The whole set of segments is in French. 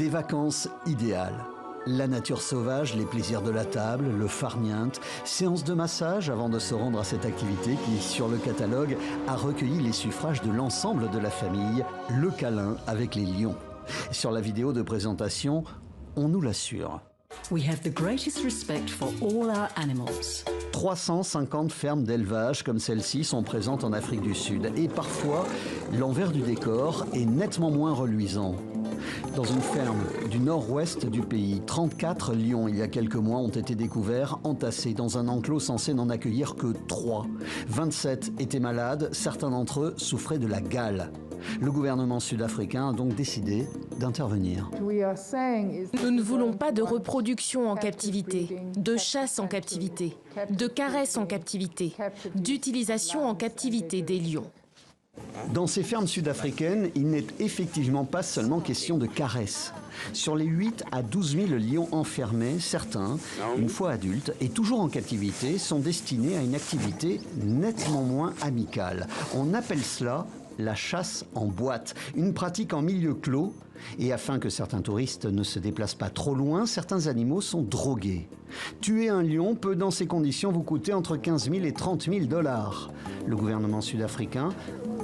Des vacances idéales. La nature sauvage, les plaisirs de la table, le farniente, séance de massage avant de se rendre à cette activité qui, sur le catalogue, a recueilli les suffrages de l'ensemble de la famille, le câlin avec les lions. Sur la vidéo de présentation, on nous l'assure. We have the greatest respect for all our animals. 350 fermes d'élevage comme celle-ci sont présentes en Afrique du Sud et parfois, l'envers du décor est nettement moins reluisant. Dans une ferme du nord-ouest du pays, 34 lions il y a quelques mois ont été découverts entassés dans un enclos censé n'en accueillir que 3. 27 étaient malades, certains d'entre eux souffraient de la gale. Le gouvernement sud-africain a donc décidé d'intervenir. Nous ne voulons pas de reproduction en captivité, de chasse en captivité, de caresse en captivité, d'utilisation en captivité des lions. Dans ces fermes sud-africaines, il n'est effectivement pas seulement question de caresses. Sur les 8 à 12 000 lions enfermés, certains, une fois adultes et toujours en captivité, sont destinés à une activité nettement moins amicale. On appelle cela la chasse en boîte, une pratique en milieu clos. Et afin que certains touristes ne se déplacent pas trop loin, certains animaux sont drogués. Tuer un lion peut dans ces conditions vous coûter entre 15 000 et 30 000 $. Le gouvernement sud-africain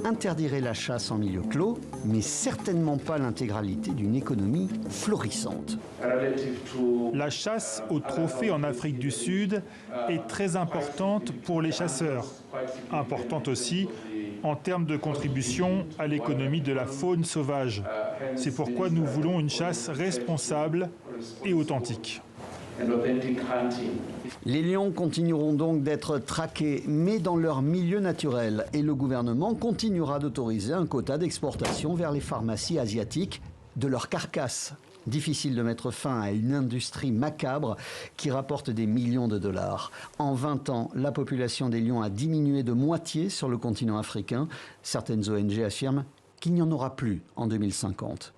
interdirait la chasse en milieu clos, mais certainement pas l'intégralité d'une économie florissante. La chasse aux trophées en Afrique du Sud est très importante pour les chasseurs, importante aussi en termes de contribution à l'économie de la faune sauvage. C'est pourquoi nous voulons une chasse responsable et authentique. Les lions continueront donc d'être traqués, mais dans leur milieu naturel. Et le gouvernement continuera d'autoriser un quota d'exportation vers les pharmacies asiatiques de leurs carcasses. Difficile de mettre fin à une industrie macabre qui rapporte des millions de dollars. En 20 ans, la population des lions a diminué de moitié sur le continent africain. Certaines ONG affirment qu'il n'y en aura plus en 2050.